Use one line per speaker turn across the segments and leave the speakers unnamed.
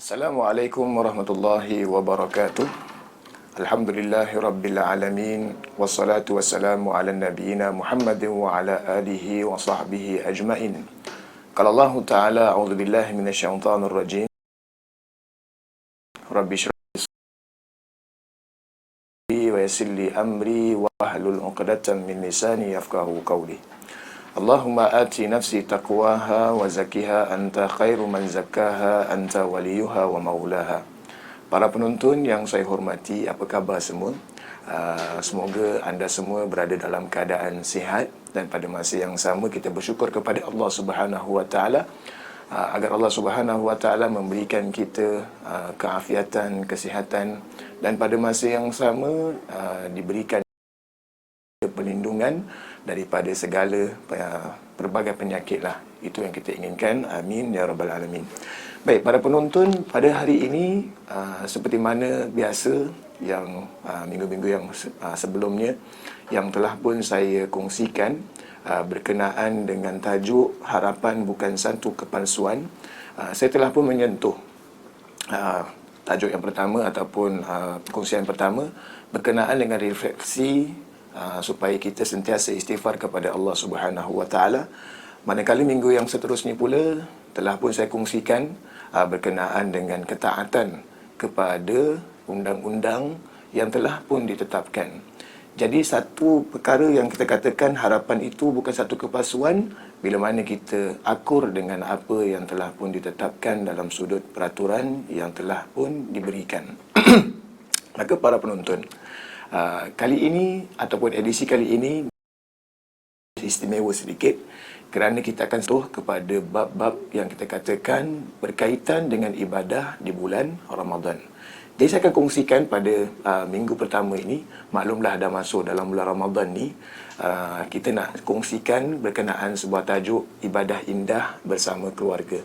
Assalamualaikum warahmatullahi wabarakatuh. Alhamdulillahi rabbil alamin. Wassalatu wassalamu ala nabiyyina Muhammadin wa ala alihi wa sahbihi ajmain. Qala Allah Ta'ala, a'udzu billahi minasyaitonir rajim. Rabbi shrah li wa yassir li amri wa hlul 'uqdatam min lisani yafqahu qawli. Allahumma ati nafsi taqwaha wa zakkiha anta khairu man zakkaha anta waliyuha wa maulaha. Para penonton yang saya hormati, apa khabar semua? Semoga anda semua berada dalam keadaan sihat, dan pada masa yang sama kita bersyukur kepada Allah Subhanahu wa taala agar Allah Subhanahu wa taala memberikan kita keafiatan, kesihatan, dan pada masa yang sama diberikan perlindungan daripada segala pelbagai penyakit lah. Itu yang kita inginkan. Amin ya rabbal alamin. Baik, para penonton, pada hari ini seperti mana biasa yang minggu-minggu yang sebelumnya yang telah pun saya kongsikan berkenaan dengan tajuk harapan bukan satu kepalsuan, saya telah pun menyentuh tajuk yang pertama ataupun perkongsian pertama berkenaan dengan refleksi supaya kita sentiasa istighfar kepada Allah Subhanahu wa taala. Manakala minggu yang seterusnya pula telah pun saya kongsikan berkenaan dengan ketaatan kepada undang-undang yang telah pun ditetapkan. Jadi satu perkara yang kita katakan harapan itu bukan satu kepalsuan bila mana kita akur dengan apa yang telah pun ditetapkan dalam sudut peraturan yang telah pun diberikan. Maka para penonton, kali ini ataupun edisi kali ini istimewa sedikit kerana kita akan sentuh kepada bab-bab yang kita katakan berkaitan dengan ibadah di bulan Ramadan. Jadi saya akan kongsikan pada minggu pertama ini, maklumlah dah masuk dalam bulan Ramadan ni, kita nak kongsikan berkenaan sebuah tajuk ibadah indah bersama keluarga.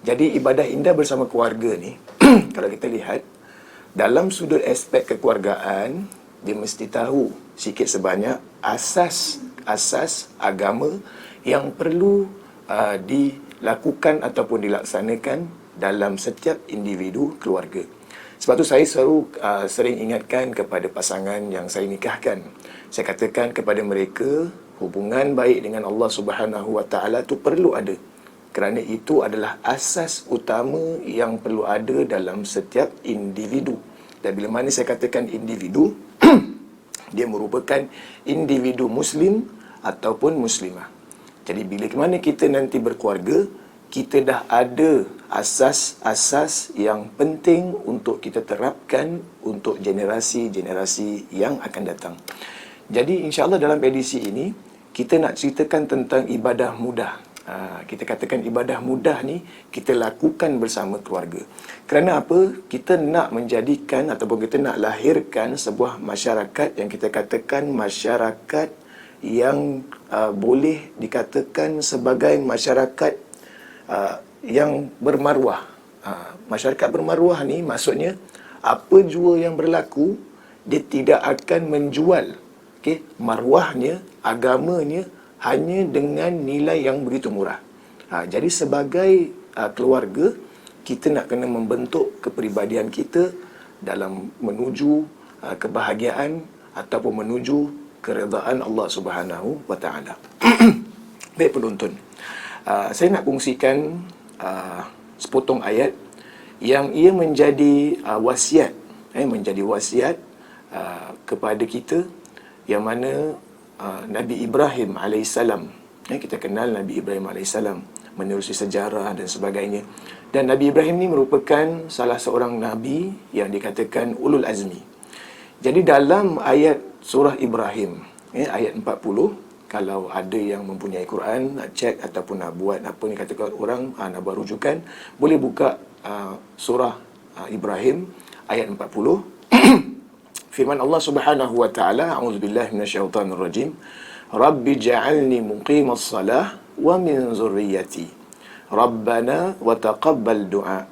Jadi ibadah indah bersama keluarga ni kalau kita lihat dalam sudut aspek kekeluargaan, dia mesti tahu sikit sebanyak asas agama yang perlu dilakukan ataupun dilaksanakan dalam setiap individu keluarga. Sebab tu saya selalu sering ingatkan kepada pasangan yang saya nikahkan. Saya katakan kepada mereka, hubungan baik dengan Allah Subhanahu wa taala tu perlu ada. Kerana itu adalah asas utama yang perlu ada dalam setiap individu. Dan bila mana saya katakan individu, dia merupakan individu Muslim ataupun Muslimah. Jadi bila mana kita nanti berkeluarga, kita dah ada asas-asas yang penting untuk kita terapkan untuk generasi-generasi yang akan datang. Jadi insya-Allah dalam edisi ini, kita nak ceritakan tentang ibadah mudah. Kita katakan ibadah mudah ni kita lakukan bersama keluarga. Kerana apa? Kita nak menjadikan ataupun kita nak lahirkan sebuah masyarakat yang kita katakan masyarakat yang boleh dikatakan sebagai masyarakat yang bermaruah. Masyarakat bermaruah ni maksudnya apa jua yang berlaku, dia tidak akan menjual maruahnya, agamanya hanya dengan nilai yang begitu murah. Jadi sebagai keluarga, kita nak kena membentuk kepribadian kita dalam menuju kebahagiaan ataupun menuju keredaan Allah Subhanahu wa taala. Baik penonton, saya nak kongsikan sepotong ayat yang ia menjadi wasiat, menjadi wasiat kepada kita, yang mana Nabi Ibrahim AS, kita kenal Nabi Ibrahim AS menerusi sejarah dan sebagainya. Dan Nabi Ibrahim ni merupakan salah seorang Nabi yang dikatakan ulul azmi. Jadi dalam ayat surah Ibrahim, ayat 40, kalau ada yang mempunyai Quran, nak cek ataupun nak buat apa ni katakan orang, nak buat rujukan, boleh buka surah Ibrahim ayat 40. Firman Allah Subhanahu wa taala, a'udzubillahi minasyaitonir rajim, Rabbi ja'alni muqimas salah wa min zurriyyati Rabbana wa taqabbal du'a.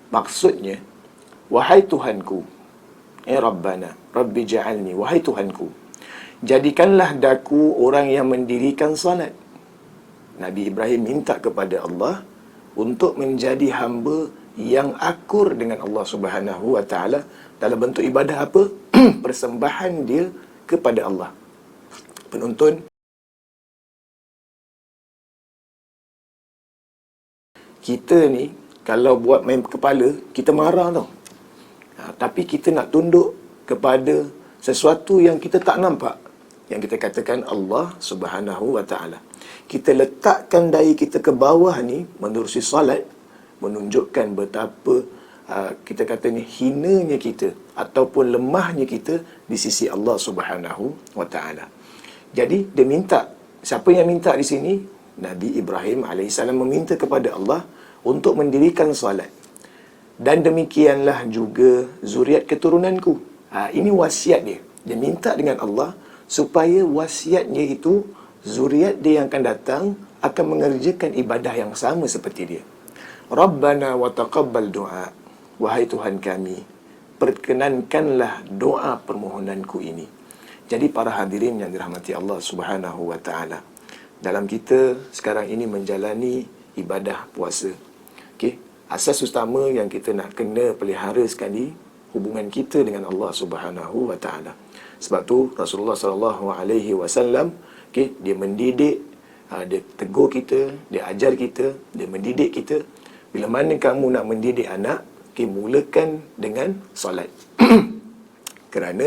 Maksudnya, wahai Tuhanku, Rabbana, Rabbi ja'alni, wahai Tuhanku, jadikanlah daku orang yang mendirikan salat. Nabi Ibrahim minta kepada Allah untuk menjadi hamba yang akur dengan Allah Subhanahu wa taala dalam bentuk ibadah apa? Persembahan dia kepada Allah. Penonton, kita ni kalau buat main kepala, kita marah tau. Tapi kita nak tunduk kepada sesuatu yang kita tak nampak, yang kita katakan Allah Subhanahu wa taala. Kita letakkan dahi kita ke bawah ni menerusi salat, menunjukkan betapa kita katanya hinanya kita ataupun lemahnya kita di sisi Allah Subhanahu wa taala. Jadi dia minta, siapa yang minta di sini? Nabi Ibrahim alaihissalam meminta kepada Allah untuk mendirikan salat. Dan demikianlah juga zuriat keturunanku. Ini wasiat dia. Dia minta dengan Allah supaya wasiatnya itu, zuriat dia yang akan datang akan mengerjakan ibadah yang sama seperti dia. Rabbana wa taqabbal du'a. Wahai Tuhan kami, perkenankanlah doa permohonanku ini. Jadi para hadirin yang dirahmati Allah Subhanahu wa taala, dalam kita sekarang ini menjalani ibadah puasa. Okey, asas utama yang kita nak kena pelihara sekali hubungan kita dengan Allah Subhanahu wa taala. Sebab tu Rasulullah sallallahu alaihi wasallam, okey, dia mendidik, dia tegur kita, dia ajar kita, dia mendidik kita. Bila mana kamu nak mendidik anak, okey, mulakan dengan solat. Kerana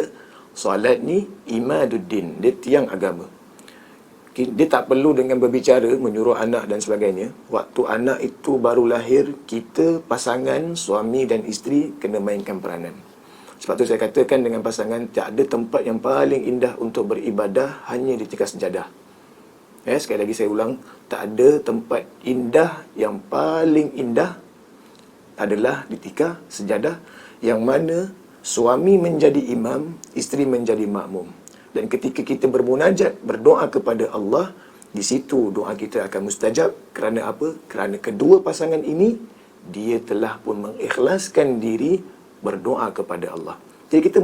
solat ni imaduddin, dia tiang agama. Dia tak perlu dengan berbicara, menyuruh anak dan sebagainya. Waktu anak itu baru lahir, kita pasangan, suami dan isteri kena mainkan peranan. Sebab tu saya katakan dengan pasangan, tak ada tempat yang paling indah untuk beribadah hanya di tikar sejadah. Sekali lagi saya ulang, tak ada tempat indah yang paling indah adalah di tikar sejadah, yang mana suami menjadi imam, isteri menjadi makmum. Dan ketika kita bermunajat, berdoa kepada Allah, di situ doa kita akan mustajab. Kerana apa? Kerana kedua pasangan ini, dia telah pun mengikhlaskan diri berdoa kepada Allah. Jadi kita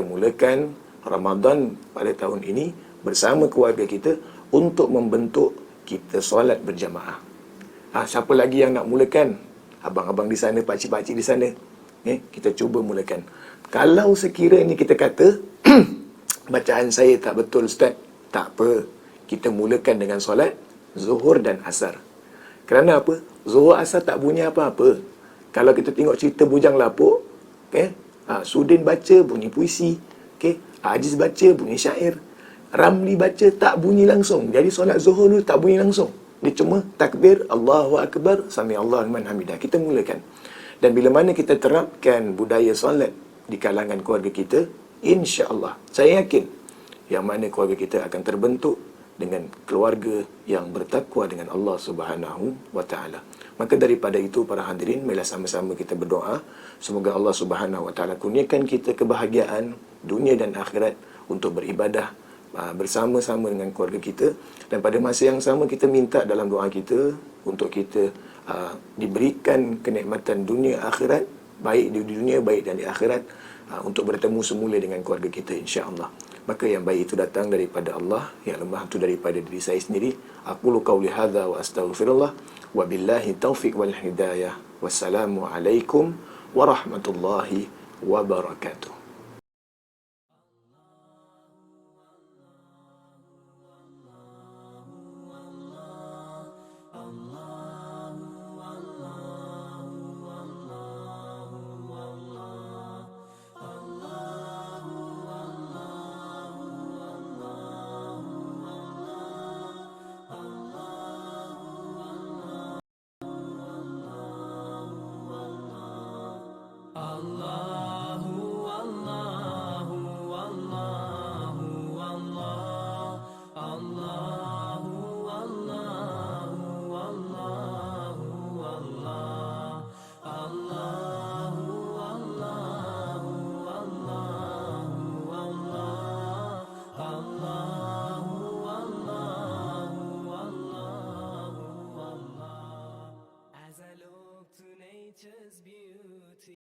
mulakan Ramadan pada tahun ini bersama keluarga kita untuk membentuk kita solat berjamaah. Siapa lagi yang nak mulakan? Abang-abang di sana, pakcik-pakcik di sana. Kita cuba mulakan. Kalau sekiranya kita kata bacaan saya tak betul Ustaz, tak apa, kita mulakan dengan solat Zuhur dan Asar. Kerana apa? Zuhur Asar tak bunyi apa-apa. Kalau kita tengok cerita Bujang Lapuk, Sudin baca bunyi puisi, Aziz baca bunyi syair, Ramli baca tak bunyi langsung. Jadi solat Zuhur tu tak bunyi langsung. Dia cuma takbir, Allahu Akbar, Sami Allahu liman hamidah. Kita mulakan. Dan bila mana kita terapkan budaya solat di kalangan keluarga kita, insya-Allah, saya yakin yang mana keluarga kita akan terbentuk dengan keluarga yang bertakwa dengan Allah Subhanahu wa taala. Maka daripada itu para hadirin, marilah sama-sama kita berdoa semoga Allah Subhanahu wa taala kurniakan kita kebahagiaan dunia dan akhirat untuk beribadah bersama-sama dengan keluarga kita. Dan pada masa yang sama kita minta dalam doa kita untuk kita diberikan kenikmatan dunia akhirat, baik di dunia baik dan di akhirat, untuk bertemu semula dengan keluarga kita insya-Allah. Maka yang baik itu datang daripada Allah, yang lemah itu daripada diri saya sendiri. Aqulu qauli hadza wa astaghfirullah wa billahi taufiq wal hidayah. Wassalamu alaikum warahmatullahi wabarakatuh.